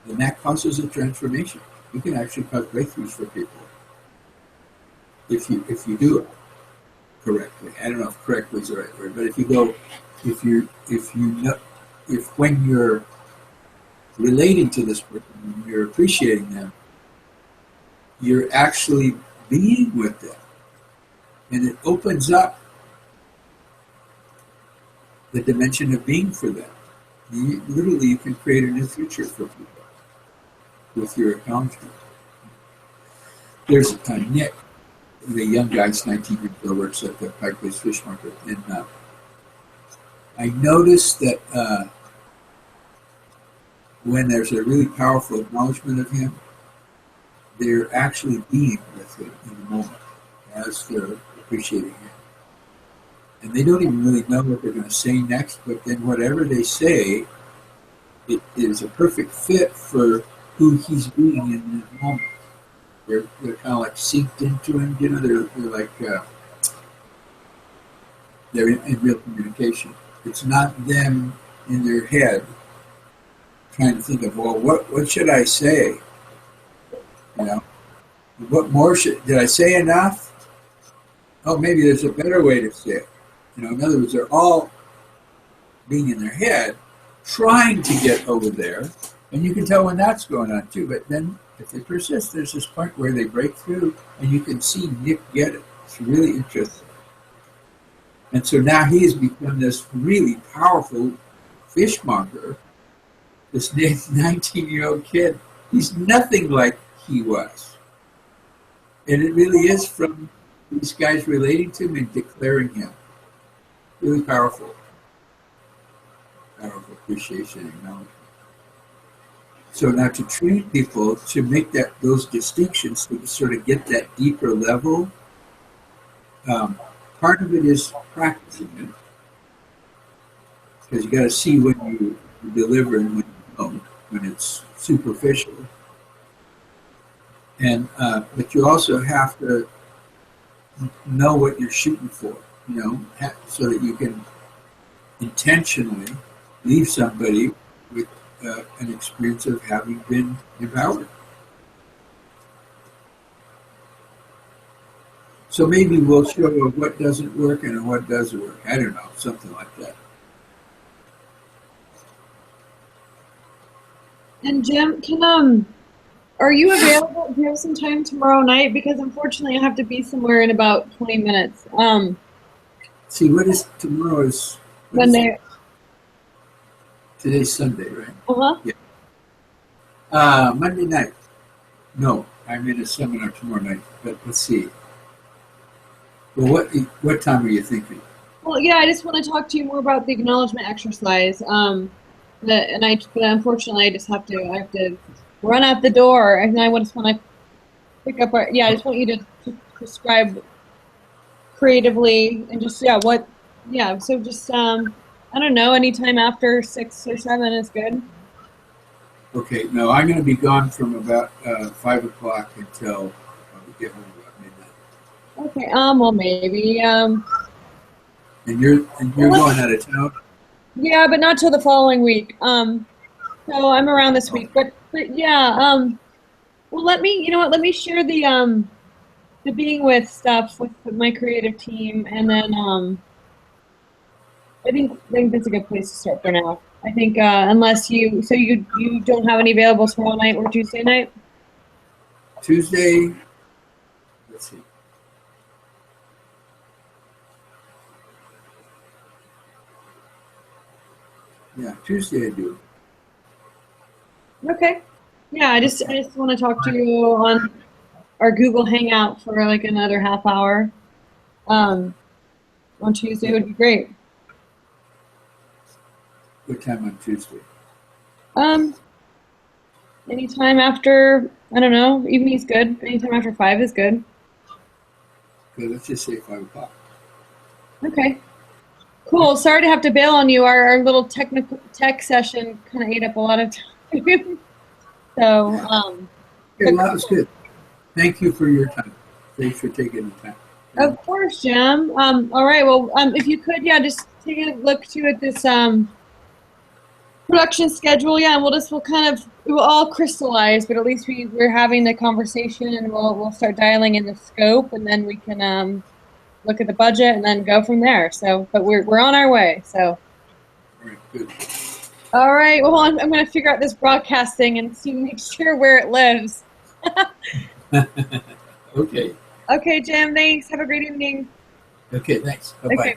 And that causes a transformation. You can actually cause breakthroughs for people if you do it correctly. I don't know if correctly is the right word, but if when you're relating to this person, when you're appreciating them, you're actually being with them, and it opens up the dimension of being for them. You can create a new future for people with your acknowledgement. There's Nick, the young guy's 19 years old, works at the Pike Place Fish Market, and I noticed that when there's a really powerful acknowledgement of him, they're actually being with him in the moment as they're appreciating him. And they don't even really know what they're going to say next, but then whatever they say, it is a perfect fit for who he's being in that moment. They're kind of like synced into him, they're like, they're in real communication. It's not them in their head trying to think of, well, what should I say? What more did I say enough? Oh, maybe there's a better way to say it. In other words, they're all being in their head, trying to get over there, and you can tell when that's going on too. But then, if they persist, there's this point where they break through, and you can see Nick get it. It's really interesting. And so now he has become this really powerful fishmonger, this 19-year-old kid. He's nothing like he was. And it really is from these guys relating to him and declaring him. Really powerful. Powerful appreciation and acknowledgement. So now to train people to make those distinctions, to sort of get that deeper level, part of it is practicing it. Because you got to see when you deliver and when you don't, when it's superficial. And but you also have to know what you're shooting for, so that you can intentionally leave somebody with an experience of having been devoured. So maybe we'll show what doesn't work and what does work. I don't know, something like that. And Jim, are you available? Do you have some time tomorrow night? Because unfortunately, I have to be somewhere in about 20 minutes. See, what is tomorrow? Is Monday. Today's Sunday, right? Uh-huh. Yeah. Monday night. No, I'm in a seminar tomorrow night. But let's see. Well, what time are you thinking? Well, yeah, I just want to talk to you more about the acknowledgement exercise. But unfortunately, I have to run out the door, and I just want to pick up I just want you to prescribe creatively and just so just I don't know, anytime after 6 or 7 is good. Okay, no, I'm going to be gone from about 5 o'clock until we get home about midnight. Okay, well maybe And you're going out of town? Yeah, but not till the following week. So I'm around this week, but yeah. Well, let me share the being with stuff with my creative team, and then I think that's a good place to start for now. I think unless you don't have any available tomorrow night or Tuesday night. Tuesday. Let's see. Yeah, Tuesday I do. Okay. Yeah, I just want to talk to you on our Google Hangout for like another half hour. On Tuesday would be great. What time on Tuesday? Anytime after, I don't know, evening's good. Anytime after 5 is good. Okay, let's just say 5 o'clock. Okay. Cool. Sorry to have to bail on you. Our little tech session kind of ate up a lot of time. So, Okay, well, that was good. Thank you for your time. Thanks for taking the time. Of course, Jim. All right. Well, if you could, just take a look too at this production schedule. Yeah, and we'll all crystallize, but at least we're having the conversation, and we'll start dialing in the scope, and then we can look at the budget and then go from there. So, but we're on our way. So. All right. Good. All right. Well, I'm going to figure out this broadcast thing and make sure where it lives. Okay. Okay, Jim. Thanks. Have a great evening. Okay. Thanks. Bye bye. Okay.